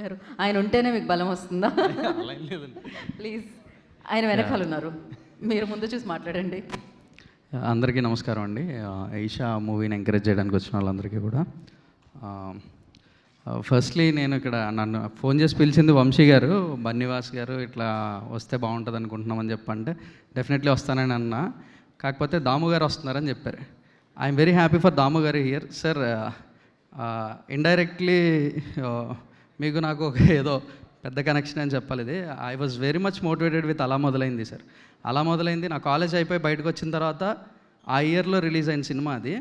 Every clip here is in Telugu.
గారు ఆయన ఉంటేనే మీకు బలం వస్తుందా? అలా ఏం లేదండి. ప్లీజ్, ఆయన వెనకాల ఉన్నారు, మీరు ముందు చూసి మాట్లాడండి. అందరికీ నమస్కారం అండి. ఈషా మూవీని ఎంకరేజ్ చేయడానికి వచ్చిన వాళ్ళందరికీ కూడా ఫస్ట్లీ నేను ఇక్కడ నన్ను ఫోన్ చేసి పిలిచింది వంశీ గారు, బన్నివాస్ గారు ఇట్లా వస్తే బాగుంటుంది అనుకుంటున్నామని చెప్పంటే డెఫినెట్లీ వస్తానని అన్నా. కాకపోతే దాము గారు వస్తున్నారని చెప్పారు. ఐఎమ్ వెరీ హ్యాపీ ఫర్ దాము గారు హియర్. సార్ ఇండైరెక్ట్లీ మీకు నాకు ఒక ఏదో పెద్ద కనెక్షన్ అని చెప్పాలి. ఇది I was very much motivated with అలా మొదలైంది సార్. అలా మొదలైంది నా కాలేజ్ అయిపోయి బయటకు వచ్చిన తర్వాత ఆ ఇయర్లో రిలీజ్ అయిన సినిమా అది.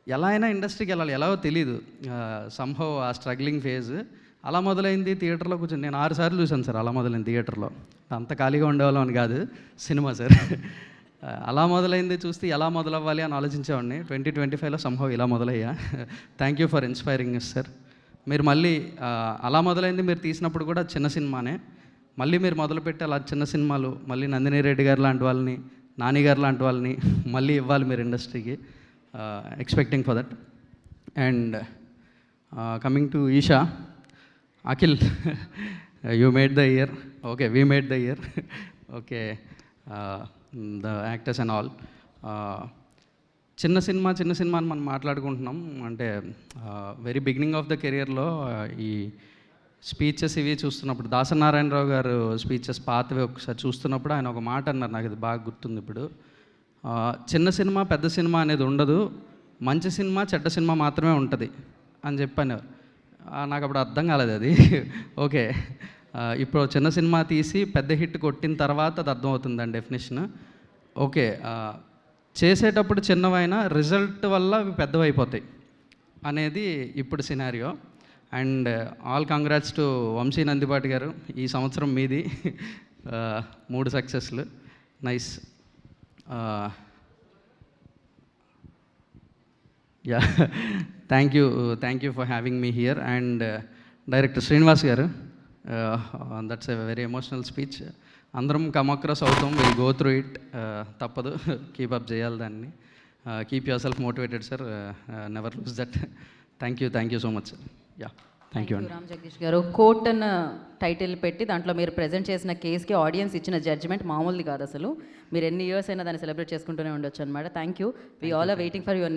ఎలా అయినా ఇండస్ట్రీకి వెళ్ళాలి, ఎలాగో తెలీదు, సంహవ్ ఆ స్ట్రగ్లింగ్ ఫేజ్ అలా మొదలైంది. థియేటర్లో కూర్చొని నేను 6 సార్లు చూశాను సార్. అలా మొదలైంది థియేటర్లో, అంత ఖాళీగా ఉండేవాళ్ళం అని కాదు సినిమా సార్. అలా మొదలైంది చూస్తే ఎలా మొదలవ్వాలి అని ఆలోచించేవాడిని. 2025లో సంహవ్ ఇలా మొదలయ్యా. Thank you for inspiring us sir. మీరు మళ్ళీ అలా మొదలైంది మీరు తీసినప్పుడు కూడా చిన్న సినిమానే, మళ్ళీ మీరు మొదలుపెట్టి అలా చిన్న సినిమాలు మళ్ళీ నందిని రెడ్డి గారు లాంటి వాళ్ళని, నాని గారు లాంటి వాళ్ళని మళ్ళీ ఇవ్వాలి మీరు ఇండస్ట్రీకి. Expecting for that. And coming to Esha, Akhil, you made the year. Okay, we made the year. Okay, the actors and all. చిన్న సినిమా అని మనం మాట్లాడుకుంటున్నాం. అంటే వెరీ బిగినింగ్ ఆఫ్ ద కెరియర్లో ఈ స్పీచెస్ ఇవి చూస్తున్నప్పుడు, దాసనారాయణరావు గారు స్పీచెస్ పాతవి ఒకసారి చూస్తున్నప్పుడు ఆయన ఒక మాట అన్నారు, నాకు ఇది బాగా గుర్తుంది ఇప్పుడు. చిన్న సినిమా పెద్ద సినిమా అనేది ఉండదు, మంచి సినిమా చెడ్డ సినిమా మాత్రమే ఉంటుంది అని చెప్పాను. నాకు అప్పుడు అర్థం కాలేదు అది. ఓకే, ఇప్పుడు చిన్న సినిమా తీసి పెద్ద హిట్ కొట్టిన తర్వాత అది అర్థమవుతుంది దాని డెఫినేషన్. ఓకే, చేసేటప్పుడు చిన్నవైనా రిజల్ట్ వల్ల అవి పెద్దవైపోతాయి అనేది ఇప్పుడు scenario. And all congrats to Vamsi Nandipati గారు. ఈ సంవత్సరం మీది 3 సక్సెస్లు. Nice. Yeah, thank you for having me here. And director Srinivas గారు, that's a very emotional speech. అందరం కమ్ అక్రాస్ అవుతాం, విల్ గో త్రూ ఇట్, తప్పదు, కీప్ అప్ చేయాలి దాన్ని. Keep yourself motivated sir, never lose that. Thank you so much sir. Yeah, thank you అండి. రామ్ జగదీష్ గారు, కోర్ట్ అన్న టైటిల్ పెట్టి దాంట్లో మీరు ప్రజెంట్ చేసిన కేసుకి ఆడియన్స్ ఇచ్చిన జడ్జిమెంట్ మామూలుది కాదు అసలు. మీరు ఎన్ని ఇయర్స్ అయినా దాన్ని సెలబ్రేట్ చేసుకుంటూనే ఉండొచ్చు అనమాట. Thank you. We all are waiting for your